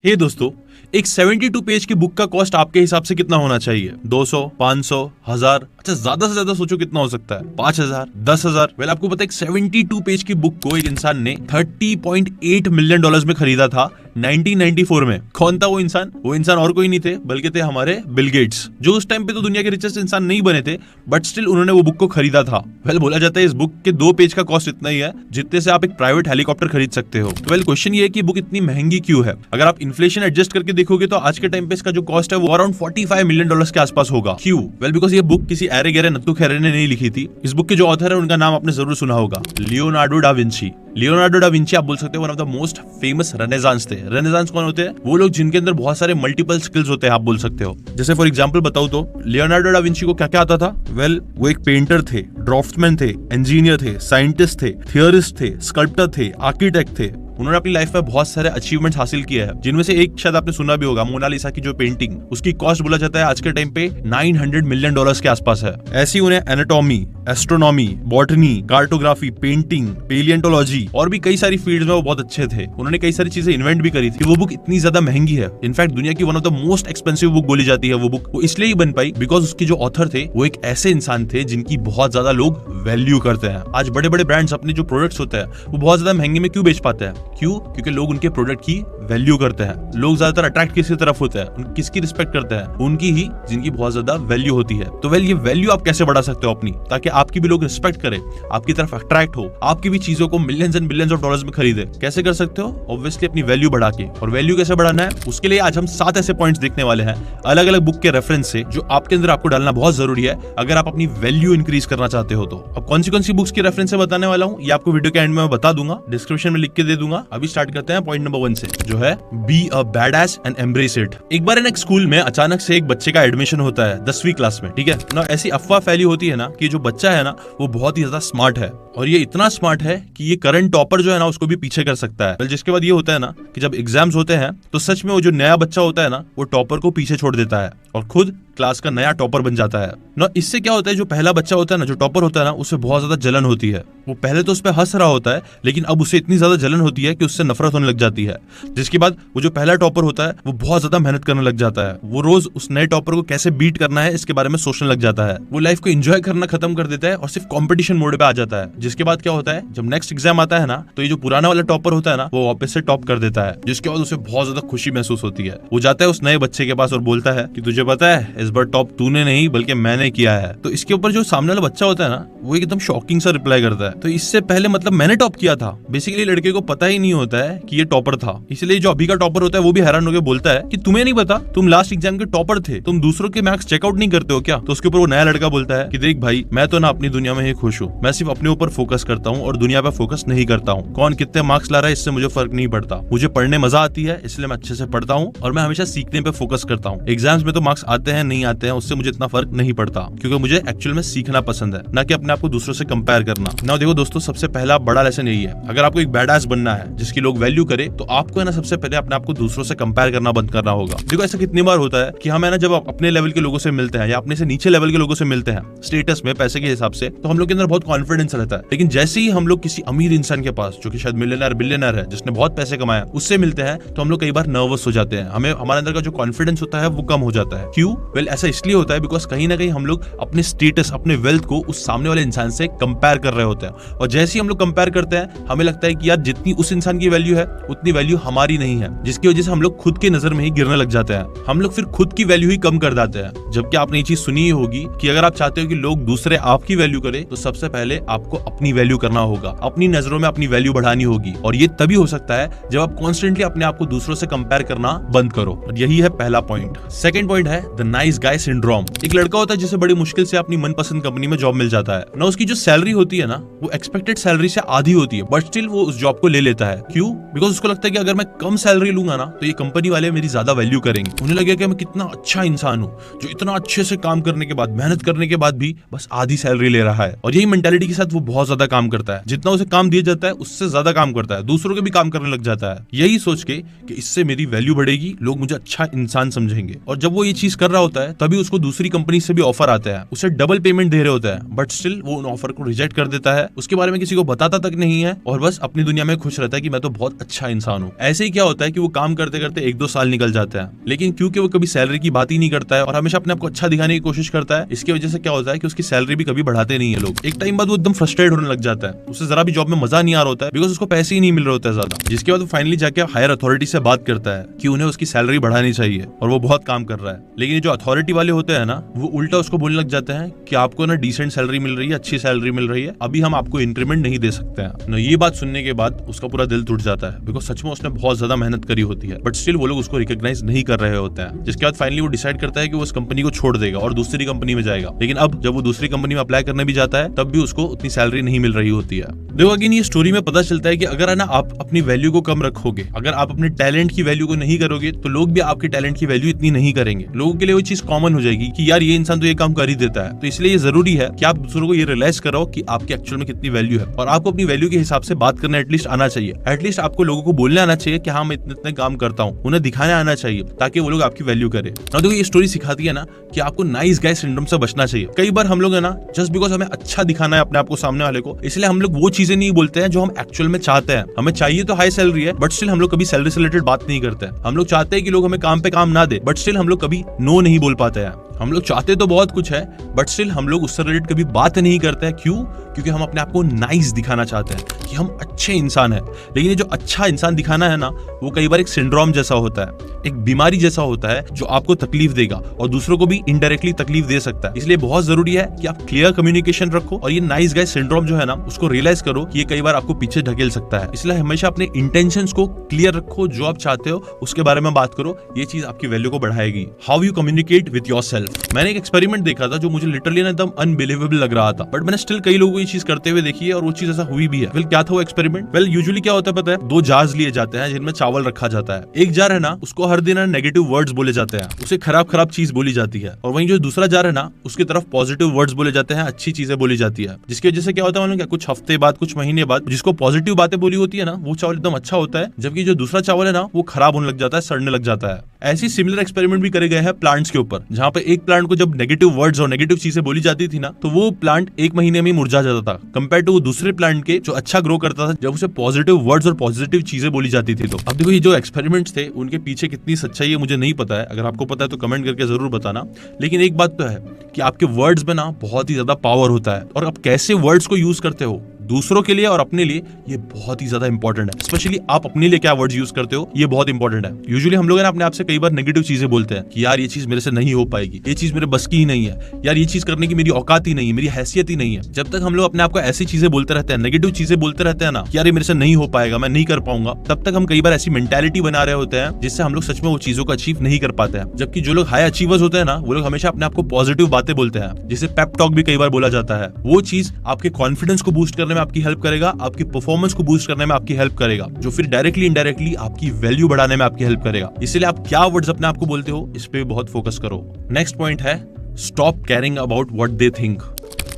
हे दोस्तों, एक 72 पेज की बुक का कॉस्ट आपके हिसाब से कितना होना चाहिए? 200, 500, 1000? अच्छा, ज्यादा से ज्यादा सोचो कितना हो सकता है? 5000, 10,000? वेल, आपको पता है 72 पेज की बुक को एक इंसान ने $30.8 मिलियन में खरीदा था 1994 में। कौन था वो इंसान? वो इंसान और कोई नहीं थे बल्कि थे हमारे बिल गेट्स, जो उस टाइम पे तो दुनिया के रिचेस्ट इंसान नहीं बने थे, बट स्टिल उन्होंने वो बुक को खरीदा था। वेल, बोला जाता है इस बुक के 2 पेज का कॉस्ट इतना ही है जितने से आप एक प्राइवेट हेलीकॉप्टर खरीद सकते हो। तो वेल, क्वेश्चन ये है कि बुक इतनी महंगी क्यों है? अगर आप इन्फ्लेशन एडजस्ट करके देखोगे तो आज के टाइम पे इसका जो कॉस्ट है वो अराउंड $45 मिलियन के आसपास होगा। क्यों? वेल, बिकॉज ये बुक किसी ऐरे गहरे नत्थु खैरे ने नहीं लिखी थी। इस बुक के जो ऑथर है उनका नाम आपने जरूर सुना होगा, Leonardo da Vinci. Leonardo da Vinci आप बोल सकते हो one of the most famous renaissance थे। रेनेसांस कौन होते हैं? वो लोग जिनके अंदर बहुत सारे मल्टीपल स्किल्स होते हैं, आप बोल सकते हो। जैसे फॉर एग्जांपल बताऊं तो लियोनार्डो डा विंची को क्या क्या आता था? वेल, वो एक पेंटर थे, ड्राफ्टमैन थे, इंजीनियर थे, साइंटिस्ट थे, थियरिस्ट थे, स्कल्प्टर थे, आर्किटेक्ट थे। उन्होंने अपनी लाइफ में बहुत सारे अचीवमेंट्स हासिल किए हैं, जिनमें से एक शायद आपने सुना भी होगा, मोनालिसा की जो पेंटिंग, उसकी कॉस्ट बोला जाता है आज के टाइम पे $900 मिलियन के आसपास है। ऐसी उन्हें anatomy, astronomy, botany, cartography, painting, palaeontology और भी कई सारी फील्ड्स में वो बहुत अच्छे थे। उन्होंने कई सारी चीजें इन्वेंट भी करी थी। वो बुक इतनी ज्यादा महंगी है, इनफैक्ट दुनिया की one of the most expensive book बोली जाती है। वो बुक वो इसलिए ही बन पाई बिकॉज उसके जो ऑथर थे वो एक ऐसे इंसान थे जिनकी बहुत ज्यादा लोग वैल्यू करते हैं। आज बड़े बड़े ब्रांड्स अपने जो प्रोडक्ट्स होते हैं वो बहुत ज्यादा महंगे में क्यों बेच पाते हैं? क्यों? क्योंकि लोग उनके प्रोडक्ट की वैल्यू करते हैं। लोग ज्यादातर अट्रैक्ट किसकी तरफ होते हैं? किसकी रिस्पेक्ट करते हैं? उनकी ही जिनकी बहुत ज्यादा वैल्यू होती है। तो वेल, ये वैल्यू आप कैसे बढ़ा सकते हो अपनी, ताकि आपकी भी लोग रिस्पेक्ट करें, आपकी तरफ अट्रैक्ट हो, आपकी भी चीजों को millions and billions of dollars में खरीदे? कैसे कर सकते हो? ऑब्वियसली अपनी वैल्यू बढ़ा के। और वैल्यू कैसे बढ़ाना है उसके लिए आज हम 7 ऐसे पॉइंट्स देखने वाले हैं अलग अलग बुक के रेफरेंस से, जो आपके अंदर आपको डालना बहुत जरूरी है अगर आप अपनी वैल्यू इंक्रीज करना चाहते हो। तो अब कौन सी बुक्स के रेफरेंस से बताने वाला हूं ये आपको वीडियो के एंड में बता दूंगा, डिस्क्रिप्शन में लिख के दे दूंगा। अभी स्टार्ट करते हैं पॉइंट नंबर 1 से, जो है be a badass and embrace it. एक बार एक स्कूल में अचानक से एक बच्चे का एडमिशन होता है 10वीं क्लास में, ठीक है ना। ऐसी अफवाह फैली होती है ना कि जो बच्चा है ना वो बहुत ही ज्यादा स्मार्ट है, और ये इतना स्मार्ट है कि ये करंट टॉपर जो है ना उसको भी पीछे कर सकता है। जिसके बाद ये होता है ना कि जब एग्जाम्स होते हैं तो सच में वो जो नया बच्चा होता है ना वो टॉपर को पीछे छोड़ देता है और खुद क्लास का नया टॉपर बन जाता है ना। इससे क्या होता है, जो पहला बच्चा होता है ना, जो टॉपर होता है ना, उससे बहुत ज्यादा जलन होती है। वो पहले तो उस पर हंस रहा होता है, लेकिन अब उसे इतनी ज्यादा जलन होती है कि उससे नफरत होने लग जाती है। जिसके बाद वो जो पहला टॉपर होता है वो बहुत ज्यादा मेहनत करने लग जाता है। वो रोज उस नए टॉपर को कैसे बीट करना है इसके बारे में सोचने लग जाता है। वो लाइफ को एंजॉय करना खत्म कर देता है और सिर्फ कॉम्पिटिशन मोड पे आ जाता है। जिसके बाद क्या होता है, जब नेक्स्ट एग्जाम आता है ना, तो ये जो पुराना वाला टॉपर होता है ना वो वापस से टॉप कर देता है। जिसके बाद उसे बहुत ज्यादा खुशी महसूस होती है। वो जाता है उस नए बच्चे के पास और बोलता है कि तुझे पता है इस बार टॉप तूने नहीं बल्कि मैंने किया है। तो इसके ऊपर जो सामने वाला बच्चा होता है ना वो एकदम शॉकिंग सा रिप्लाई करता है, तो इससे पहले मतलब मैंने टॉप किया था। बेसिकली लड़के को पता ही नहीं होता है कि ये टॉपर था, इसलिए जो अभी का टॉपर होता है वो भी हैरान होकर बोलता है कि तुम्हें नहीं पता, तुम लास्ट एग्जाम के टॉपर थे, तुम दूसरों के मार्क्स चेकआउट नहीं करते हो क्या? तो उसके ऊपर वो नया लड़का बोलता है कि देख भाई, मैं तो ना अपनी दुनिया में ही खुश हूँ, मैं सिर्फ अपने ऊपर फोकस करता हूँ और दुनिया पे फोकस नहीं करता हूँ। कौन कितने मार्क्स ला रहा है इससे मुझे फर्क नहीं पड़ता। मुझे पढ़ने मजा आती है इसलिए मैं अच्छे से पढ़ता हूँ और मैं हमेशा सीखने पे फोकस करता हूँ। एग्जाम्स में तो मार्क्स आते हैं नहीं आते हैं उससे मुझे इतना फर्क नहीं पड़ता, क्योंकि मुझे एक्चुअल में सीखना पसंद है, ना कि अपने आप को दूसरों से कंपेयर करना। ना देखो दोस्तों, सबसे पहला बड़ा लेसन यही है, अगर आपको एक बैडएस बनना है जिसकी लोग वैल्यू करे, तो आपको है ना सबसे पहले अपने आप को दूसरों से कंपेयर करना बंद करना होगा। देखो ऐसा कितनी बार होता है कि हम है ना जब अपने लेवल के लोगों से मिलते हैं या अपने से नीचे लेवल के लोगों से मिलते हैं स्टेटस में, पैसे के हिसाब से, तो हम लोग के अंदर बहुत कॉन्फिडेंस रहता है। लेकिन जैसे ही हम लोग किसी अमीर इंसान के पास, जो कि शायद मिलियनर बिलियनर है, जिसने बहुत पैसे कमाया, उससे मिलते हैं, तो हम लोग कई बार नर्वस हो जाते हैं। हमें हमारे अंदर का जो कॉन्फिडेंस होता है वो कम हो जाता है। क्यों? वेल, ऐसा इसलिए होता है बिकॉज कहीं ना कहीं हम लोग अपने स्टेटस, अपने वेल्थ को उस सामने वाले इंसान से कंपेयर कर रहे होते हैं, और जैसे ही हम लोग कंपेयर करते हैं हमें लगता है कि यार जितनी उस इंसान की वैल्यू है उतनी वैल्यू हमारी नहीं है, जिसकी वजह से हम लोग खुद की नजर में ही गिरने लग जाते हैं। हम लोग फिर खुद की वैल्यू ही कम कर देते हैं। जबकि आपने ये चीज सुनी ही होगी कि अगर आप चाहते हो कि लोग दूसरे आपकी वैल्यू करें, तो सबसे पहले आपको अपनी वैल्यू करना होगा, अपनी नजरों में अपनी वैल्यू बढ़ानी होगी। और ये तभी हो सकता है जब आप कॉन्स्टेंटली अपने आप को दूसरों से कंपेयर करना बंद करो। और यही है पहला पॉइंट। सेकंड पॉइंट है द नाइस गाय सिंड्रोम। एक लड़का होता है जिसे बड़ी मुश्किल से अपनी मनपसंद कंपनी में जॉब मिल जाता है ना। उसकी जो सैलरी होती है ना वो एक्सपेक्टेड सैलरी से आधी होती है, बट स्टिल वो उस जॉब को ले लेता है। क्यों? बिकॉज उसको लगता है कि अगर मैं कम सैलरी लूंगा ना तो ये कंपनी वाले मेरी ज्यादा वैल्यू करेंगे। उन्हें लगेगा कि मैं कितना अच्छा इंसान हूँ जो इतना अच्छे से काम करने के बाद, मेहनत करने के बाद भी बस आधी सैलरी ले रहा है। और यही मेंटालिटी के साथ वो बहुत ज्यादा काम करता है। जितना उसे काम दिया जाता है उससे ज्यादा काम करता है, दूसरों के भी काम करने लग जाता है, यही सोच के कि इससे मेरी वैल्यू बढ़ेगी, लोग मुझे अच्छा इंसान समझेंगे। और जब वो ये चीज कर रहा होता है तभी उसको दूसरी कंपनी से भी ऑफर आते हैं, उसे डबल पेमेंट दे रहे होते हैं, बट स्टिल वो उन ऑफर को रिजेक्ट कर देता है, उसके बारे में किसी को बताता तक नहीं है और बस अपनी दुनिया में खुश रहता है कि मैं तो बहुत अच्छा इंसान हूँ। ऐसे ही क्या होता है कि वो काम करते करते 1-2 साल निकल जाते हैं, लेकिन क्योंकि वो कभी सैलरी की बात ही नहीं करता है और हमेशा अपने आप को अच्छा दिखाने की कोशिश करता है, इसकी वजह से क्या होता है कि उसकी सैलरी भी कभी बढ़ाते नहीं है लोग। एक टाइम बाद वो एकदम फ्रस्ट्रेट होने लग जाता है, उसे जरा भी जॉब में मजा नहीं आ रहा होता है बिकॉज उसको पैसे ही नहीं मिल रहे होते ज्यादा, जिसके बाद वो फाइनली जाके हायर अथॉरिटी से बात करता है कि उन्हें उसकी सैलरी बढ़ानी चाहिए और वो बहुत काम कर रहा है। लेकिन जो अथॉरिटी वाले होते हैं ना, वो उल्टा उसको बोलने लग जाते हैं कि आपको ना डिसेंट सैलरी मिल रही है, अच्छी सैलरी मिल रही है, अभी हम आपको इंक्रीमेंट नहीं दे सकते हैं ना। ये बात सुनने के बाद उसका पूरा दिल टूट जाता है बिकॉज सच में उसने बहुत ज्यादा मेहनत करी होती है, बट स्टिल वो लोग उसको रिकॉग्नाइज नहीं कर रहे होते हैं। जिसके बाद फाइनली वो डिसाइड करता है कि वो उस कंपनी को छोड़ देगा और दूसरी कंपनी में जाएगा। लेकिन अब जब वो दूसरी कंपनी में अप्लाई करने भी जाता है तब भी उसको उतनी सैलरी नहीं मिल रही होती है। देखो अगेन ये स्टोरी में पता चलता है कि अगर है ना आप अपनी वैल्यू को कम रखोगे, अगर आप अपने टैलेंट की वैल्यू को नहीं करोगे तो लोग भी आपके टैलेंट की वैल्यू इतनी नहीं करेंगे। लोगों के लिए वो चीज कॉमन हो जाएगी कि यार ये इंसान तो ये काम कर ही देता है। तो इसलिए ये जरूरी है कि आप दूसरों को ये रियलाइज करो कि आपके एक्चुअल में कितनी वैल्यू है और आपको अपनी वैल्यू के हिसाब से बात करना एटलीस्ट आना चाहिए। एटलीस्ट आपको लोगों को बोलने आना चाहिए कि हाँ मैं इतने इतने काम करता हूँ, उन्हें दिखाने आना चाहिए ताकि वो लोग आपकी वैल्यू करें। और देखो ये स्टोरी सिखाती है ना कि आपको नाइस गाय सिंड्रोम से बचना चाहिए। कई बार हम लोग है ना जस्ट बिकॉज हमें अच्छा दिखाना है अपने आप को सामने वाले को, इसलिए हम लोग वो चीजें नहीं बोलते हैं जो हम एक्चुअल में चाहते हैं। हमें चाहिए तो हाई सैलरी है बट स्टिल हम लोग कभी सैलरी से रिलेटेड बात नहीं करते हैं। हम लोग चाहते हैं कि लोग हमें काम पे काम ना दे बट स्टिल हम लोग कभी नो नहीं बोल पाते हैं। हम लोग चाहते तो बहुत कुछ है बट स्टिल हम लोग उससे रिलेटेड कभी बात नहीं करते हैं। क्यों? क्योंकि हम अपने आप को नाइस दिखाना चाहते हैं कि हम अच्छे इंसान हैं। लेकिन ये जो अच्छा इंसान दिखाना है ना, वो कई बार एक सिंड्रोम जैसा होता है, एक बीमारी जैसा होता है जो आपको तकलीफ देगा और दूसरों को भी इनडायरेक्टली तकलीफ दे सकता है। इसलिए बहुत जरूरी है कि आप क्लियर कम्युनिकेशन रखो और ये नाइस गाय सिंड्रोम जो है ना उसको रियलाइज करो कि ये कई बार आपको पीछे ढकेल सकता है। इसलिए हमेशा अपने इंटेंशंस को क्लियर रखो, जो आप चाहते हो उसके बारे में बात करो, ये चीज आपकी वैल्यू को बढ़ाएगी। How you communicate with yourself. मैंने एक एक्सपेरिमेंट देखा था जो मुझे लिटरली एकदम अनबिलीवेबल लग रहा था, बट मैंने स्टिल कई लोगों को ये चीज करते हुए देखी है और वो चीज ऐसा हुई भी है। वेल क्या था वो एक्सपेरिमेंट? वेल यूजुअली क्या होता है पता है, 2 जार्स लिए जाते हैं जिनमें चावल रखा जाता है। एक जार है ना उसको हर दिन नेगेटिव वर्ड्स बोले जाते हैं, उसे खराब खराब चीज बोली जाती है, और वहीं जो दूसरा जार है ना उसकी तरफ पॉजिटिव वर्ड्स बोले जाते हैं, अच्छी चीजें बोली जाती है। जिसकी वजह से क्या होता है मालूम क्या, कुछ हफ्ते बाद कुछ महीने बाद जिसको पॉजिटिव बातें बोली होती है ना वो चावल एकदम अच्छा होता है, जबकि जो दूसरा चावल है ना वो खराब होने लग जाता है, सड़ने लग जाता है। ऐसी सिमिलर एक्सपेरिमेंट भी करे गए हैं प्लांट्स के ऊपर, जहां पे एक प्लांट को जब नेगेटिव वर्ड्स और नेगेटिव चीजें बोली जाती थी ना तो वो प्लांट 1 महीने में मुरझा जाता था, कंपेयर टू दूसरे प्लांट के जो अच्छा ग्रो करता था जब उसे पॉजिटिव वर्ड्स और पॉजिटिव चीजें बोली जाती थी। तो अब देखो ये जो एक्सपेरिमेंट्स थे उनके पीछे कितनी सच्चाई है मुझे नहीं पता है, अगर आपको पता है तो कमेंट करके जरूर बताना। लेकिन एक बात तो है कि आपके वर्ड्स में ना बहुत ही ज्यादा पावर होता है और आप कैसे वर्ड्स को यूज करते हो दूसरों के लिए और अपने लिए, ये बहुत ही ज्यादा इंपॉर्टेंट है। स्पेशली आप अपने लिए क्या वर्ड्स यूज करते हो ये बहुत इंपॉर्टेंट है। यूजुअली हम लोग अपने आप से कई बार नेगेटिव चीजें बोलते हैं कि यार ये चीज मेरे से नहीं हो पाएगी, ये चीज मेरे बस की ही नहीं है, यार ये चीज करने की मेरी औकात ही नहीं है, मेरी हैसियत ही नहीं है। जब तक हम लोग अपने आप को ऐसी चीजें बोलते रहते हैं, नेगेटिव चीजें बोलते रहते हैं ना कि यार ये मेरे से नहीं हो पाएगा, मैं नहीं कर पाऊंगा, तब तक हम कई बार ऐसी मेंटालिटी बना रहे होते हैं जिससे हम लोग सच में वो चीजों को अचीव नहीं कर पाते हैं। जबकि जो लोग हाई अचीवर्स होते हैं ना वो लोग हमेशा अपने आप को पॉजिटिव बातें बोलते हैं, जिसे पेप टॉक भी कई बार बोला जाता है। वो चीज आपके कॉन्फिडेंस को बूस्ट करने में आपकी हेल्प करेगा, आपकी परफॉर्मेंस को बूस्ट करने में आपकी हेल्प करेगा, जो फिर डायरेक्टली इनडायरेक्टली आपकी वैल्यू बढ़ाने में आपकी हेल्प करेगा। इसलिए आप क्या वर्ड्स अपने आप को बोलते हो इस पे बहुत फोकस करो। नेक्स्ट पॉइंट है stop caring about what they think.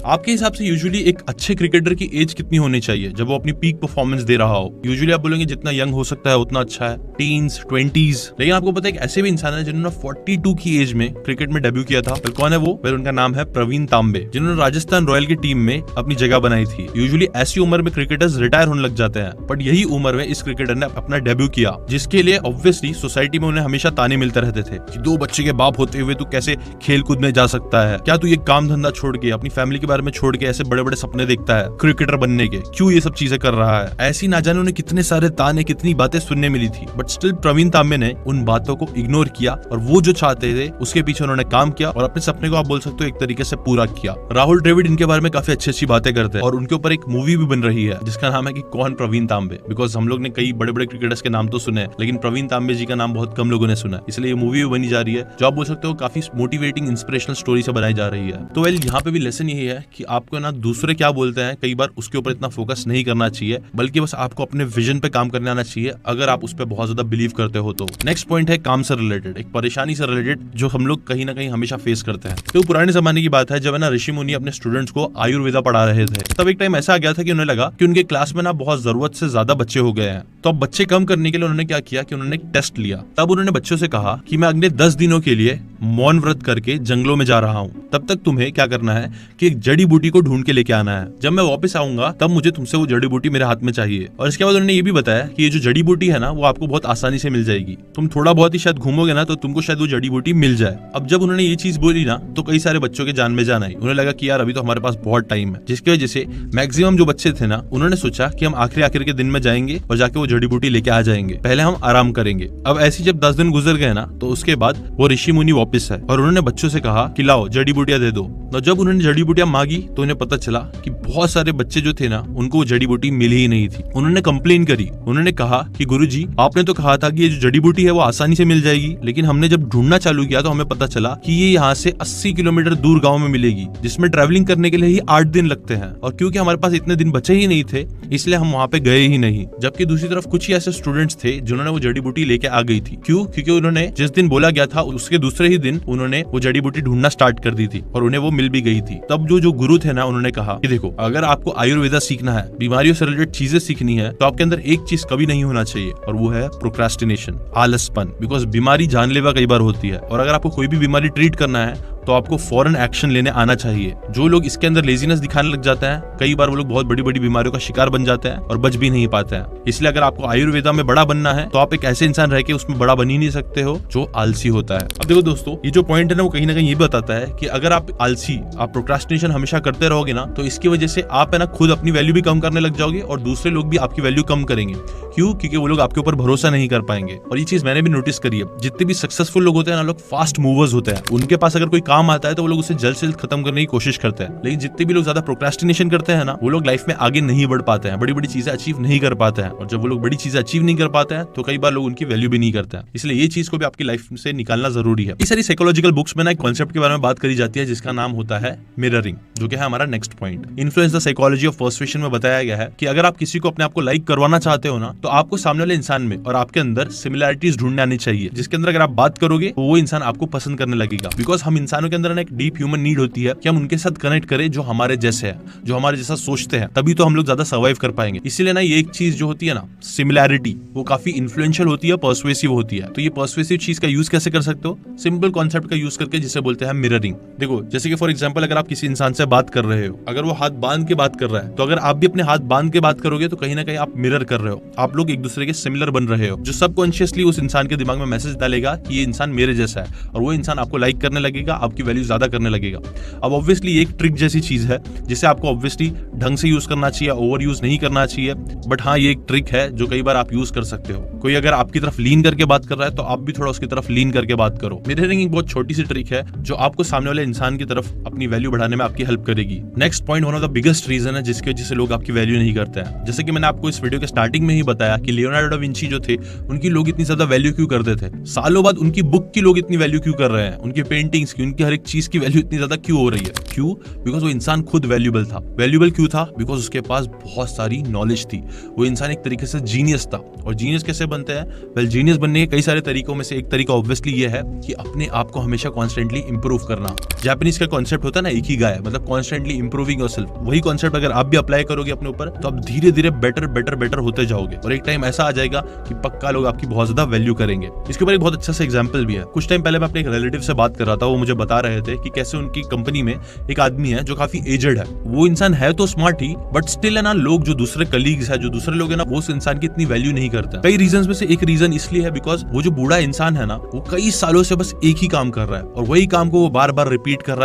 आपके हिसाब से यूजुअली एक अच्छे क्रिकेटर की एज कितनी होनी चाहिए जब वो अपनी पीक परफॉर्मेंस दे रहा हो? यूजुअली आप बोलेंगे जितना यंग हो सकता है उतना अच्छा है, टीन्स 20s। लेकिन आपको पता है कि ऐसे भी इंसान है जिन्होंने 42 की एज में क्रिकेट में डेब्यू किया था। फिर कौन है वो? फिर उनका नाम है प्रवीण तांबे, जिन्होंने राजस्थान रॉयल की टीम में अपनी जगह बनाई थी। यूजुअली ऐसी उम्र में क्रिकेटर्स रिटायर होने लग जाते हैं, बट यही उम्र में इस क्रिकेटर ने अपना डेब्यू किया, जिसके लिए ऑब्वियसली सोसाइटी में उन्हें हमेशा ताने मिलते रहते थे कि 2 बच्चे के बाप होते हुए तू कैसे खेल कूद में जा सकता है, क्या तू ये काम धंधा छोड़ के अपनी फैमिली के बारे में छोड़ के ऐसे बड़े बड़े सपने देखता है क्रिकेटर बनने के, क्यों ये सब चीजें कर रहा है? ऐसी ना जाने उन्हें कितने सारे ताने, कितनी बातें सुनने मिली थी, बट स्टिल प्रवीण तांबे ने उन बातों को इग्नोर किया और वो जो चाहते थे उसके पीछे उन्होंने काम किया और अपने सपने को आप बोल सकते हो एक तरीके से पूरा किया। राहुल द्रविड़ इनके बारे में काफी अच्छी बातें करते हैं और उनके ऊपर एक मूवी भी बन रही है जिसका नाम है कि कौन प्रवीण तांबे, बिकॉज हम लोग ने कई बड़े बड़े क्रिकेटर्स के नाम तो सुने हैं लेकिन प्रवीण तांबे जी का नाम बहुत कम लोगों ने सुना है, इसलिए ये मूवी भी बनी जा रही है जो आप बोल सकते हो काफी मोटिवेटिंग इंस्पिरेशनल स्टोरी से बनाई जा रही है। तो वेल यहाँ पे भी लेसन यही है कि आपको ना दूसरे क्या बोलते हैं कई बार उसके ऊपर इतना फोकस नहीं करना चाहिए, बल्कि बस आपको अपने विजन पे काम करने आना चाहिए अगर आप उस पर बहुत ज्यादा बिलीव करते हो तो। नेक्स्ट पॉइंट है काम से रिलेटेड, एक परेशानी से रिलेटेड जो हम लोग कहीं ना कहीं हमेशा फेस करते हैं। तो पुराने जमाने की बात है जब है ना ऋषि मुनि अपने स्टूडेंट्स को आयुर्वेदा पढ़ा रहे थे, तब एक टाइम ऐसा आ गया था कि उन्हें लगा कि उनके क्लास में ना बहुत जरूरत से ज्यादा बच्चे हो गए हैं। तो अब बच्चे कम करने के लिए उन्होंने क्या किया कि उन्होंने एक टेस्ट लिया। तब उन्होंने बच्चों से कहा कि मैं अगले 10 दिनों के लिए मौन व्रत करके जंगलों में जा रहा हूँ। तब तक तुम्हें क्या करना है कि एक जड़ी बूटी को ढूंढ के लेके आना है। जब मैं वापस आऊंगा तब मुझे तुमसे वो जड़ी बूटी मेरे हाथ में चाहिए। और इसके बाद उन्होंने ये भी बताया कि ये जो जड़ी बूटी है ना वो आपको बहुत आसानी से मिल जाएगी। तुम थोड़ा बहुत ही शायद घूमोगे ना तो तुमको शायद वो जड़ी बूटी मिल जाए। अब जब उन्होंने ये चीज बोली ना तो कई सारे बच्चों के जान में जान आई। उन्हें लगा कि यार अभी तो हमारे पास बहुत टाइम है, जिसकी वजह से मैक्सिमम जो बच्चे थे ना उन्होंने सोचा कि हम आखिर के दिन में जाएंगे और जाके वो जड़ी बूटी लेके आ जाएंगे, पहले हम आराम करेंगे। अब ऐसी जब 10 दिन गुजर गए ना तो उसके बाद वो ऋषि मुनि वापस है और उन्होंने बच्चों से कहा कि लाओ जड़ी बूटियां दे दो। तो जब उन्होंने जड़ी बूटियां मांगी तो उन्हें पता चला कि बहुत सारे बच्चे जो थे ना उनको वो जड़ी बूटी मिली ही नहीं थी। उन्होंने कंप्लेन करी। उन्होंने कहा कि गुरुजी आपने तो कहा था कि ये जो जड़ी बूटी है वो आसानी से मिल जाएगी, लेकिन हमने जब ढूंढना चालू किया तो हमें पता चला कि ये यहाँ से 80 किलोमीटर दूर गाँव में मिलेगी, जिसमें ट्रैवलिंग करने के लिए ही 8 दिन लगते हैं। और क्योंकि हमारे पास इतने दिन बचे ही नहीं थे इसलिए हम वहाँ पे गए ही नहीं। जबकि दूसरी तरफ कुछ ही ऐसे स्टूडेंट्स थे जिन्होंने वो जड़ी बूटी लेके आ गई थी। क्यों? क्योंकि उन्होंने जिस दिन बोला गया था उसके दूसरे ही दिन उन्होंने वो जड़ी बूटी ढूंढना स्टार्ट कर दी थी और उन्हें वो मिल भी गई थी। तब जो गुरु थे ना उन्होंने कहा कि देखो अगर आपको आयुर्वेदा सीखना है, बीमारियों से रिलेटेड चीजें सीखनी है तो आपके अंदर एक चीज कभी नहीं होना चाहिए और वो है प्रोक्रास्टिनेशन, आलसपन। बिकॉज बीमारी जानलेवा कई बार होती है और अगर आपको कोई भी बीमारी ट्रीट करना है तो आपको फौरन एक्शन लेने आना चाहिए। जो लोग इसके अंदर लेजीनेस दिखाने लग जाते हैं कई बार वो लोग बहुत बड़ी बड़ी बीमारियों का शिकार बन जाते हैं और बच भी नहीं पाते हैं। इसलिए अगर आपको आयुर्वेदा में बड़ा बनना है तो आप एक ऐसे इंसान रह के उसमें बड़ा बन ही नहीं सकते हो जो आलसी होता है। अब देखो दोस्तों, ये जो पॉइंट है ना वो कहीं ना कहीं ये बताता है कि अगर आप आलसी, आप प्रोक्रास्टिनेशन हमेशा करते रहोगे ना तो इसकी वजह से आप है ना खुद अपनी वैल्यू भी कम करने लग जाओगे और दूसरे लोग भी आपकी वैल्यू कम करेंगे। क्यों? क्योंकि वो लोग आपके ऊपर भरोसा नहीं कर पाएंगे। और ये चीज मैंने भी नोटिस करी है, जितने भी सक्सेसफुल लोग होते हैं ना, लोग फास्ट मूवर्स होते हैं। उनके पास अगर कोई काम आता है तो वो लोग उसे जल्द से जल्द खत्म करने की कोशिश करते हैं। लेकिन जितने भी लोग ज्यादा प्रोक्रास्टिनेशन करते हैं ना वो लोग लाइफ में आगे नहीं बढ़ पाते हैं, बड़ी बड़ी चीजें अचीव नहीं कर पाते हैं। और जब वो लोग बड़ी चीजें अचीव नहीं कर पाते हैं तो कई बार लोग उनकी वैल्यू भी नहीं करते हैं। इसलिए ये चीज को भी आपकी लाइफ से निकालना जरूरी है। इस सारी साइकोलॉजिकल बुक्स में ना एक कॉन्सेप्ट के बारे में बात करी जाती है जिसका नाम होता है मिररिंग, जो कि है हमारा next point. Influence the psychology of persuasion में बताया गया है कि अगर आप किसी को अपने आप को लाइक करवाना चाहते हो ना तो आपको सामने वाले इंसान में और आपके अंदर सिमिलैरिटीज ढूंढने आनी चाहिए, जिसके अंदर अगर आप बात करोगे तो वो इंसान आपको पसंद करने लगेगा। बिकॉज हम इंसानों के अंदर ना एक डीप ह्यूमन नीड होती है कि हम उनके साथ कनेक्ट करें जो हमारे जैसे हैं, जो हमारे जैसा सोचते हैं, तभी तो हम लोग ज्यादा सर्वाइव कर पाएंगे। इसीलिए ना ये एक चीज जो होती है ना सिमिलैरिटी, वो काफी इन्फ्लुएंशियल होती है, पर्सुएसिव होती है। तो ये पर्सुएसिव चीज का यूज कैसे कर सकते हो? सिंपल कॉन्सेप्ट का यूज करके, जिसे बोलते हैं मिररिंग। देखो जैसे कि फॉर एग्जांपल अगर आप किसी इंसान से बात कर रहे हो, अगर वो हाथ बांध के बात कर रहा है तो अगर आप भी अपने हाथ बांध के बात करोगे तो कहीं ना कहीं आप मिरर कर रहे हो, आप लोग एक दूसरे के सिमिलर बन रहे हो, जो सबकॉन्शियसली उस इंसान के दिमाग में मैसेज डालेगा कि ये इंसान मेरे जैसा है और वो इंसान आपको लाइक करने लगेगा, आपकी वैल्यू ज्यादा करने लगेगा। अब ऑब्वियसली एक ट्रिक जैसी चीज है जिसे आपको ऑब्वियसली ढंग से यूज करना चाहिए, ओवर यूज नहीं करना चाहिए। बट हाँ, ये एक ट्रिक है जो कई बार आप यूज कर सकते हो। कोई अगर आपकी तरफ लीन करके बात कर रहा है तो आप भी थोड़ा उसकी तरफ लीन करके बात करो। मिररिंग एक बहुत छोटी सी ट्रिक है जो आपको सामने वाले इंसान की तरफ अपनी वैल्यू बढ़ाने में आपकी हेल्प करेगी। Next point, one of the biggest reason है जिसकी वजह से लोग आपकी वैल्यू नहीं करते हैं। जैसे कि मैंने आपको इस वीडियो के स्टार्टिंग में ही बताया कि लियोनार्डो डा विंची जो थे उनकी लोग इतनी ज्यादा वैल्यू क्यों करते थे, सालों बाद उनकी बुक की लोग इतनी वैल्यू क्यों कर रहे हैं, उनकी पेंटिंग्स की, उनकी हर एक चीज की वैल्यू इतनी ज्यादा क्यों हो रही है? क्यों? बिकॉज वो इंसान खुद वैल्यूबल था। वैल्यूबल क्यों था? बिकॉज उसके पास बहुत सारी नॉलेज थी। वो इंसान एक तरीके से जीनियस था। और जीनियस कैसे बनते हैं? वेल, जीनियस बनने के कई सारे तरीकों में से एक तरीका ऑब्वियसली ये है कि अपने आप को हमेशा कॉन्स्टेंटली इंप्रूव करना। जापानीज का कॉन्सेप्ट होता है ना इकिगाई, मतलब कॉन्स्टेंटली इंप्रूविंग योरसेल्फ। वही कॉन्सेप्ट अगर आप भी अप्लाई करोगे अपने ऊपर तो आप धीरे धीरे बेटर होते जाओगे और एक टाइम ऐसा आ जाएगा कि पक्का लोग आपकी बहुत ज्यादा वैल्यू करेंगे। इसके ऊपर एक बहुत अच्छा सा एग्जांपल भी है। कुछ टाइम पहले मैं अपने एक रिलेटिव से बात कर रहा था, वो मुझे बता रहे थे कि कैसे उनकी कंपनी में एक आदमी है जो काफी एजेड है। वो इंसान है तो स्मार्ट ही, बट स्टिल है ना, लोग जो दूसरे कलीग्स है, जो दूसरे लोग है ना, वो उस इंसान की इतनी वैल्यू नहीं करते। कई रीजंस में से एक रीजन इसलिए है बिकॉज वो जो बूढ़ा इंसान है ना, वो कई सालों से बस एक ही काम कर रहा है और वही काम को वो बार बार रिपीट कर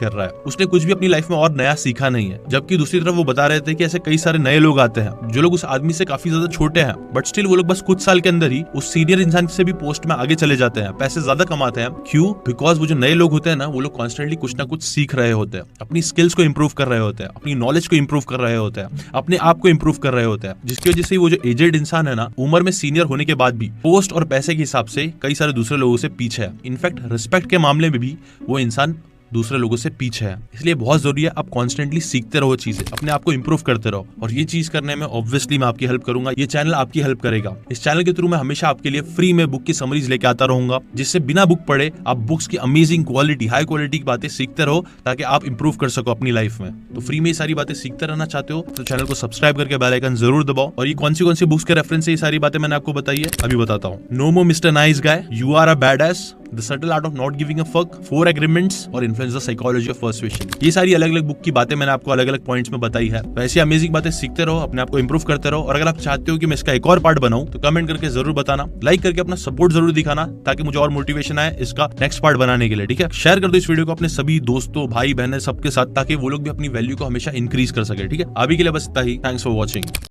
रहा है। उसने कुछ भी अपनी लाइफ में और नया सीखा नहीं है। जबकि दूसरी तरफ वो बता रहे थे कि ऐसे कई सारे नए लोग आते हैं जो लोग उस आदमी से काफी ज्यादा छोटे हैं, बट स्टिल वो लोग बस कुछ साल के अंदर ही उस सीनियर इंसान से भी पोस्ट में आगे चले जाते हैं, पैसे ज्यादा कमाते हैं। क्यों? बिकॉज वो जो नए लोग होते हैं ना, वो लोग कॉन्स्टेंटली कुछ ना कुछ सीख रहे होते हैं, अपनी स्किल्स को इंप्रूव कर रहे होते हैं, अपनी नॉलेज को इंप्रूव कर रहे होते हैं, अपने आप को इंप्रूव कर रहे होते हैं, जिसकी वजह से वो जो एजेड इंसान है ना, उम्र में सीनियर होने के बाद भी पोस्ट और पैसे के हिसाब से कई सारे दूसरे लोगों से पीछे है। इनफैक्ट रिस्पेक्ट के मामले में भी वो इंसान दूसरे लोगों से पीछे है। इसलिए बहुत जरूरी है आप कॉन्स्टेंटली सीखते रहो चीजें, अपने आप को इंप्रूव करते रहो। और ये चीज करने में ऑब्वियसली मैं आपकी हेल्प करूंगा, ये चैनल आपकी हेल्प करेगा। इस चैनल के थ्रू मैं हमेशा आपके लिए फ्री में बुक की समरीज लेके आता रहूंगा, जिससे बिना बुक पढ़े आप बुक्स की अमेजिंग क्वालिटी, हाई क्वालिटी की बातें सीखते रहो ताकि आप इंप्रूव कर सको अपनी लाइफ में। तो फ्री में ये सारी बातें सीखते रहना चाहते हो तो चैनल को सब्सक्राइब करके बेल आइकन जरूर दबाओ। और ये कौन सी बुक्स के रेफरेंस से ये सारी बातें मैंने आपको बताई है, अभी बताता हूँ। No more mister nice guy, you are a bad ass, the subtle art of not giving a fuck, 4 agreements और influence the psychology of persuasion. ये सारी अलग अलग बुक की बातें मैंने आपको अलग अलग पॉइंट्स में बताई है। तो ऐसी अमेजिंग बातें सीखते रहो, अपने आप को इंप्रूव करते रहो। और अगर आप चाहते हो कि मैं इसका एक और पार्ट बनाऊं तो कमेंट करके जरूर बताना, लाइक करके अपना सपोर्ट जरूर दिखाना, ताकि मुझे और मोटिवेशन आए इसका नेक्स्ट पार्ट बनाने के लिए। ठीक है, शेयर कर दो इस वीडियो को अपने सभी दोस्तों, भाई बहन सबके साथ, ताकि वो लोग भी अपनी वैल्यू को हमेशा इंक्रीज कर सके। ठीक है, अभी के लिए बस इतना ही। Thanks for watching.